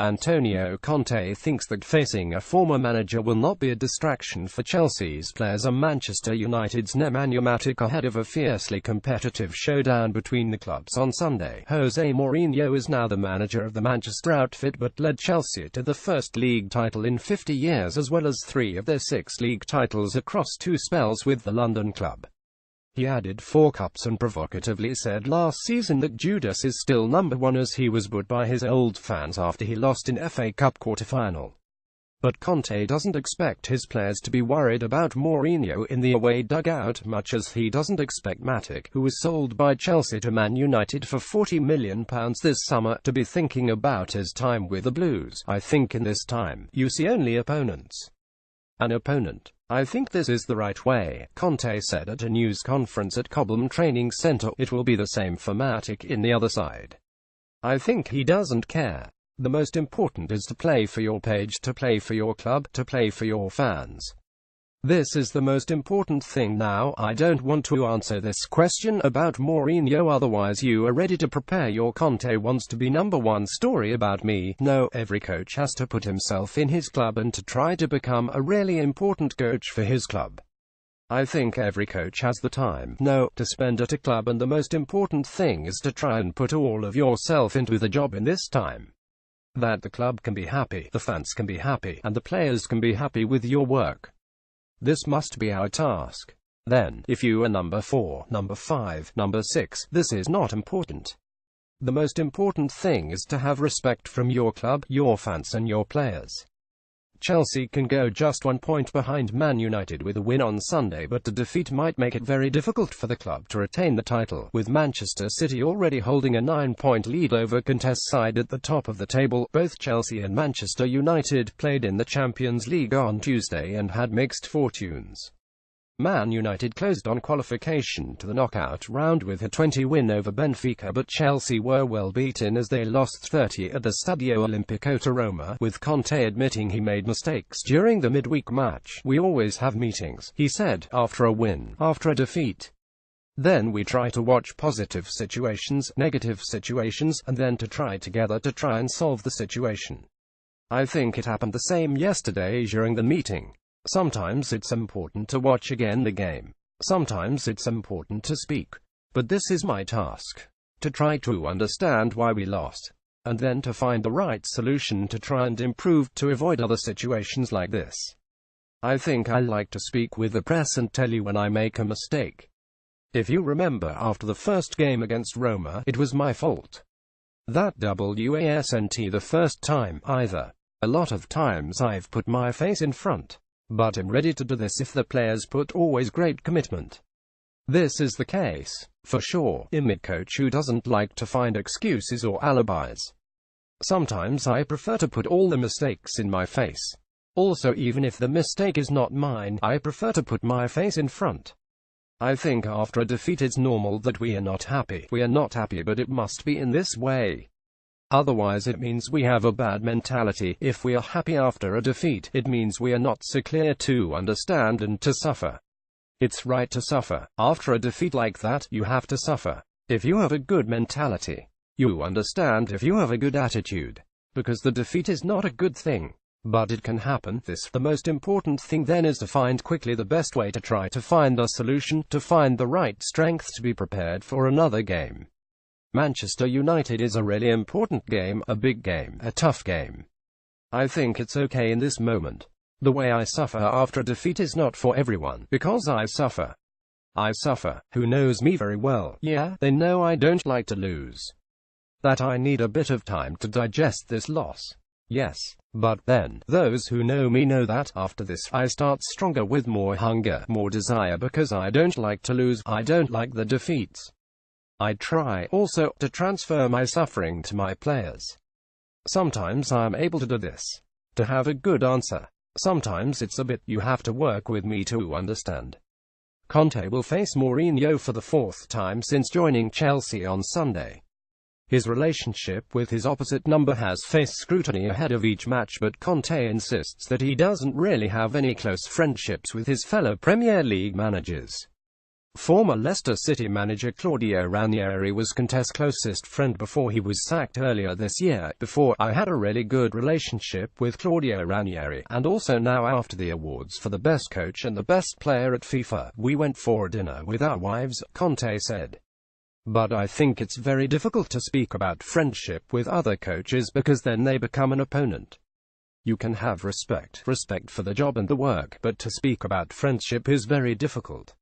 Antonio Conte thinks that facing a former manager will not be a distraction for Chelsea's players and Manchester United's nemanja matic ahead of a fiercely competitive showdown between the clubs on Sunday. Jose Mourinho is now the manager of the Manchester outfit but led Chelsea to the first league title in 50 years as well as 3 of their 6 league titles across 2 spells with the London club. He added 4 cups and provocatively said last season that Judas is still number 1 as he was booed by his old fans after he lost in FA Cup quarter-final. But Conte doesn't expect his players to be worried about Mourinho in the away dugout much as he doesn't expect Matic, who was sold by Chelsea to Man United for £40 million this summer, to be thinking about his time with the Blues. I think in this time, you see only opponents. An opponent. I think this is the right way, Conte said at a news conference at Cobham Training Centre. It will be the same for Matic in the other side. I think he doesn't care. The most important is to play for your page, to play for your club, to play for your fans. This is the most important thing now. I don't want to answer this question about Mourinho, otherwise you are ready to prepare your Conte wants to be number 1 story about me. No, every coach has to put himself in his club and to try to become a really important coach for his club. I think every coach has the time, to spend at a club, and the most important thing is to try and put all of yourself into the job in this time. That the club can be happy, the fans can be happy, and the players can be happy with your work. This must be our task. Then, if you are number 4, number 5, number 6, this is not important. The most important thing is to have respect from your club, your fans and your players. Chelsea can go just 1 point behind Man United with a win on Sunday, but the defeat might make it very difficult for the club to retain the title, with Manchester City already holding a 9-point lead over Conte's side at the top of the table. Both Chelsea and Manchester United played in the Champions League on Tuesday and had mixed fortunes. Man United closed on qualification to the knockout round with a 20 win over Benfica, but Chelsea were well beaten as they lost 30 at the Stadio Olimpico to Roma, with Conte admitting he made mistakes during the midweek match. We always have meetings, he said, after a win, after a defeat. Then we try to watch positive situations, negative situations, and then to try together to try and solve the situation. I think it happened the same yesterday during the meeting. Sometimes it's important to watch again the game. Sometimes it's important to speak. But this is my task. To try to understand why we lost. And then to find the right solution to try and improve to avoid other situations like this. I think I like to speak with the press and tell you when I make a mistake. If you remember after the first game against Roma, it was my fault. That wasn't the first time either. A lot of times I've put my face in front. But I'm ready to do this if the players put always great commitment. This is the case, for sure. I'm a coach who doesn't like to find excuses or alibis. Sometimes I prefer to put all the mistakes in my face. Also, even if the mistake is not mine, I prefer to put my face in front. I think after a defeat it's normal that we are not happy. We are not happy, but it must be in this way. Otherwise it means we have a bad mentality. If we are happy after a defeat, it means we are not so clear to understand and to suffer. It's right to suffer. After a defeat like that, you have to suffer. If you have a good mentality, you understand, if you have a good attitude. Because the defeat is not a good thing. But it can happen. The most important thing then is to find quickly the best way to try to find a solution, to find the right strength to be prepared for another game. Manchester United is a really important game, a big game, a tough game. I think it's okay in this moment. The way I suffer after a defeat is not for everyone, because I suffer. Who knows me very well, they know I don't like to lose. That I need a bit of time to digest this loss. Yes, but then, those who know me know that, after this, I start stronger with more hunger, more desire, because I don't like to lose, I don't like the defeats. I try, also, to transfer my suffering to my players. Sometimes I am able to do this. To have a good answer. Sometimes it's a bit, you have to work with me to understand. Conte will face Mourinho for the 4th time since joining Chelsea on Sunday. His relationship with his opposite number has faced scrutiny ahead of each match, but Conte insists that he doesn't really have any close friendships with his fellow Premier League managers. Former Leicester City manager Claudio Ranieri was Conte's closest friend before he was sacked earlier this year. "Before, I had a really good relationship with Claudio Ranieri, and also now after the awards for the best coach and the best player at FIFA, we went for a dinner with our wives," Conte said. "But I think it's very difficult to speak about friendship with other coaches because then they become an opponent. You can have respect for the job and the work, but to speak about friendship is very difficult."